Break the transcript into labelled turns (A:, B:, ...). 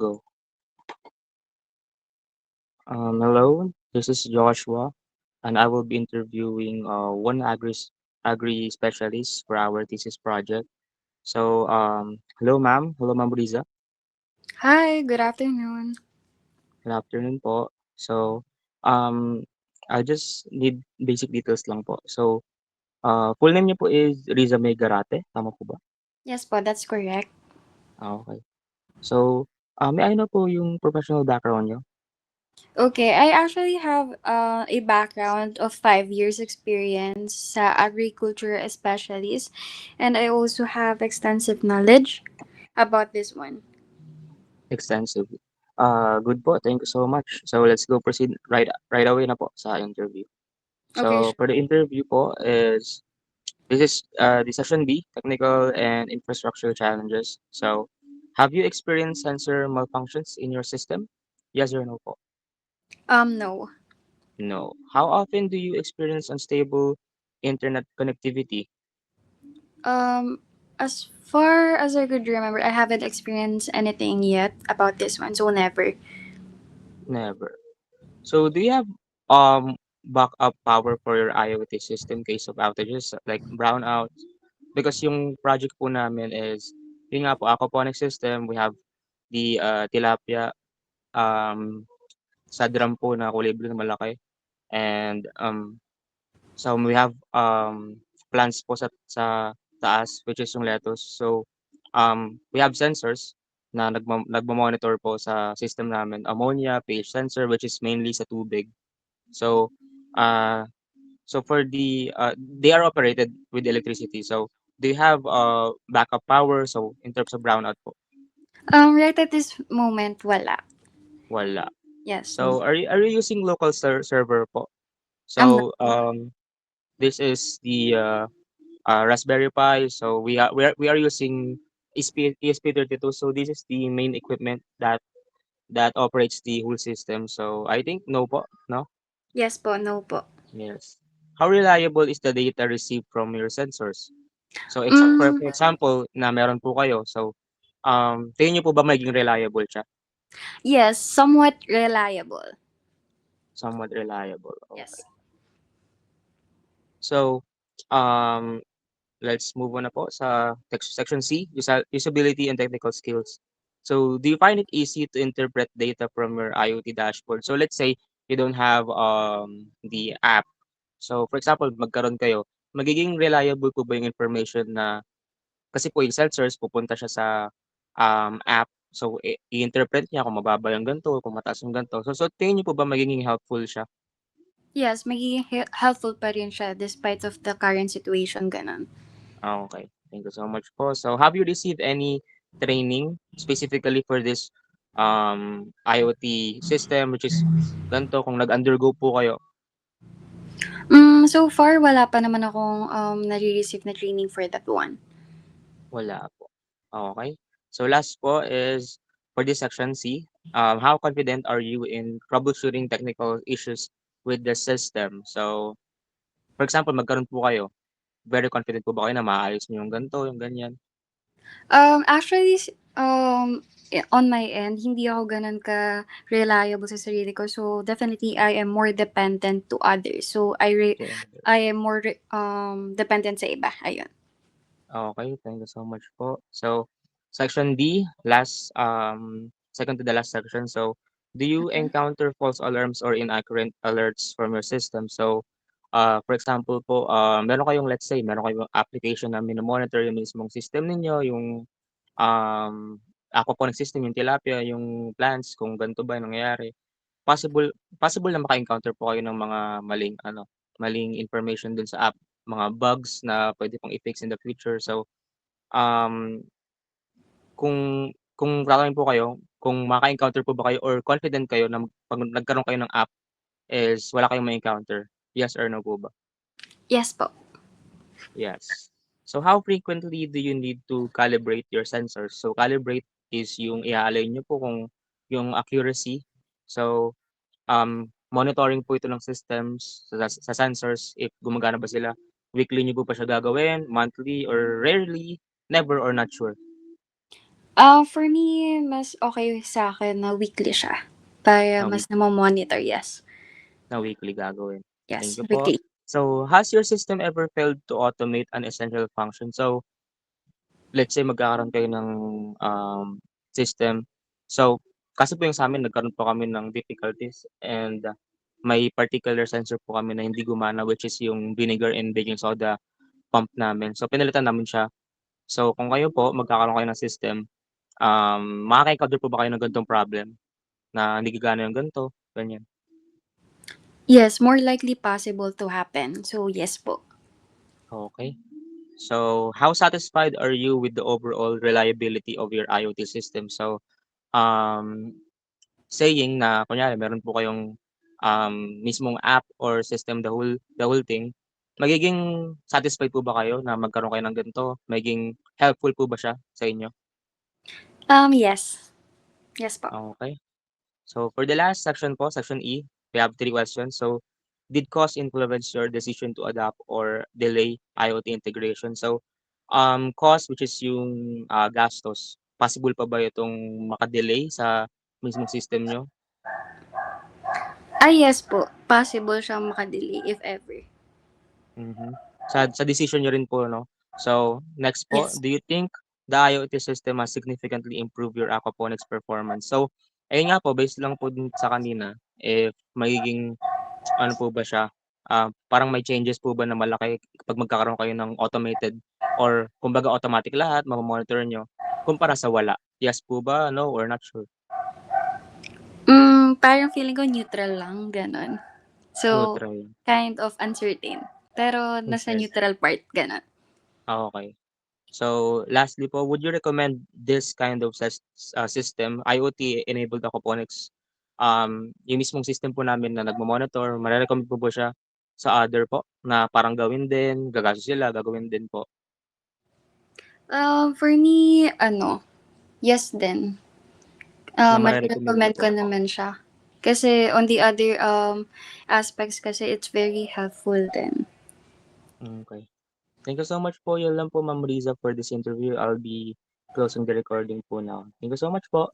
A: go. Hello, this is Joshua, and I will be interviewing one agri specialist for our thesis project. Hello, ma'am. Hello, Ma'am Riza.
B: Hi, good afternoon.
A: Good afternoon po. Um, I just need basic details lang po. Full name niyo po is Riza May Garate. Tama po ba?
B: Yes po, that's correct.
A: Okay. May I know po yung professional background niyo?
B: Okay, I actually have a background of 5 years experience sa agriculture specialist, and I also have extensive knowledge about this one.
A: Extensively. Good po. Thank you so much. Let's go proceed right away na po sa interview.
B: Okay,
A: For the interview po is this is the session B, technical and infrastructure challenges. Have you experienced sensor malfunctions in your system? Yes or no po?
B: no.
A: No. How often do you experience unstable internet connectivity?
B: Um, as far as I could remember, I haven't experienced anything yet about this one, so never.
A: Never. So do you have um backup power for your IoT system in case of outages like brownouts? Because yung project po namin is yun nga po, aquaponic system, we have the tilapia um sa drum po na kulay blue na malaki and we have plants po sa taas which is yung lettuce. We have sensors na nagmo-monitor po sa system namin, ammonia, pH sensor which is mainly sa tubig. So, uh, for they are operated with electricity. So, do you have backup power? So, in terms of brownout po,
B: Right at this moment, wala.
A: wala.
B: Yes, no.
A: So, are you using local server po?
B: No.
A: So, this is the Raspberry Pi. So, we are using ESP32. So, this is the main equipment that operates the whole system. So, I think no po, no?
B: Yes po, no po.
A: Yes. How reliable is the data received from your sensors? So,
B: Mm,
A: for example, na meron po kayo. So, tingin niyo po ba magiging reliable siya?
B: yes, somewhat reliable.
A: Somewhat reliable.
B: Yes.
A: Okay. So, um, let's move on na po sa section C, usability and technical skills. So, do you find it easy to interpret data from your IoT dashboard? So, let's say you don't have the app. So, for example, magkaroon kayo, magiging reliable po ba yung information na kasi po yung sensors pupunta siya sa app. So, i-interpret niya kung mababa yung ganito, kung mataas yung ganito. So, tingin niyo po ba magiging helpful siya?
B: Yes, magiging helpful pa rin siya despite of the current situation, ganun.
A: Okay. Thank you so much po. So, have you received any training specifically for this IoT system which is ganito kung nag-undergo po kayo?
B: So far, wala pa naman akong nare-receive na training for that one.
A: Wala po. Okay. So, last po is for this section C, how confident are you in troubleshooting technical issues with the system? So, for example, magkaroon po kayo, very confident po ba kayo na maayos niyo yung ganito, yung ganyan?
B: Actually, on my end, hindi ako ganun ka-reliable sa sarili ko. So, definitely, I am more dependent to others. So,
A: Okay.
B: I am more dependent sa iba. Ayun.
A: Okay, thank you so much po. So, section D, second to the last section. So, do you
B: Mhm.
A: encounter false alarms or inaccurate alerts from your system? So, for example po, meron kayong, let's say, meron kayong application na minomonitor yung mismong system ninyo, yung aquaponic system, yung tilapia, yung plants, kung ganito ba yung nangyayari. Possible na maka-encounter po kayo ng mga maling information dun sa app, mga bugs na pwede pong i-fix in the future. So, um, kung tatanungin po kayo, kung maka-encounter po ba kayo or confident kayo na 'pag nagkaroon kayo ng app is wala kayong ma-encounter, yes or no po ba?
B: Yes po.
A: Yes. So, how frequently do you need to calibrate your sensors? So, calibrate is yung i-a-align niyo po kung yung accuracy. So, monitoring po ito ng systems sa sensors if gumagana ba sila. Weekly niyo po ba siya gagawin, monthly or rarely, never or not sure?
B: For me, mas okay sa akin na weekly siya. Para
A: Na
B: mas
A: week
B: monitor yes.
A: na weekly gagawin? Thank
B: Yes,
A: you po.
B: weekly.
A: So, has your system ever failed to automate an essential function? So, let's say magkakaroon kayo ng, system. So, kasi po yung sa'min nagkaroon po kami ng difficulties and may particular sensor po kami na hindi gumana which is yung vinegar and baking soda pump namin. So, pinalitan namin siya. So, kung kayo po magkakaroon kayo ng system, makaka-encounter po ba kayo ng ganitong problem na hindi gagana yung ganito, ganyan?
B: Yes, more likely possible to happen. So, yes po.
A: Okay. So, how satisfied are you with the overall reliability of your IoT system? So, um, saying na kunyari meron po kayong, mismong app or system, the whole thing, magiging satisfied po ba kayo na magkaroon kayo ng ganito? Magiging helpful po ba siya sa inyo?
B: Yes. Yes po.
A: Okay. So, for the last section po, section E, we have 3 questions. So, did cost influence your decision to adopt or delay IoT integration? So, cost which is yung, gastos, possible pa ba itong maka-delay sa mismong system niyo?
B: Yes po. Possible siyang makadelay if ever.
A: Mhm. Sa decision niyo rin po 'no? So, next po,
B: Yes.
A: do you think the IoT system has significantly improved your aquaponics performance? So, ayun nga po, based lang po dun sa kanina, if magiging ano po ba siya, parang may changes po ba na malaki kapag magkakaroon kayo ng automated or kumbaga automatic lahat, mamo-monitor niyo, kumpara sa wala? Yes po ba, no, or not sure?
B: Parang feeling ko neutral lang, gano'n. So,
A: Neutral,
B: kind of uncertain. Pero nasa
A: uncertain.
B: neutral part, gano'n.
A: Okey. So, lastly po, would you recommend this kind of system, IoT-enabled aquaponics, yung mismong system po namin na nagmo-monitor, mare-recommend po ba siya sa other po na parang gawin din, gagastos sila, gagawin din po,
B: For me, yes din.
A: na mare-recommend niyo
B: Mare-recommend
A: po?
B: ko naman siya. Kasi on the other aspects kasi it's very helpful din.
A: Okey. Thank you so much po. Yun lang po Ma'am Riza for this interview. I'll be closing the recording po now. Thank you so much po.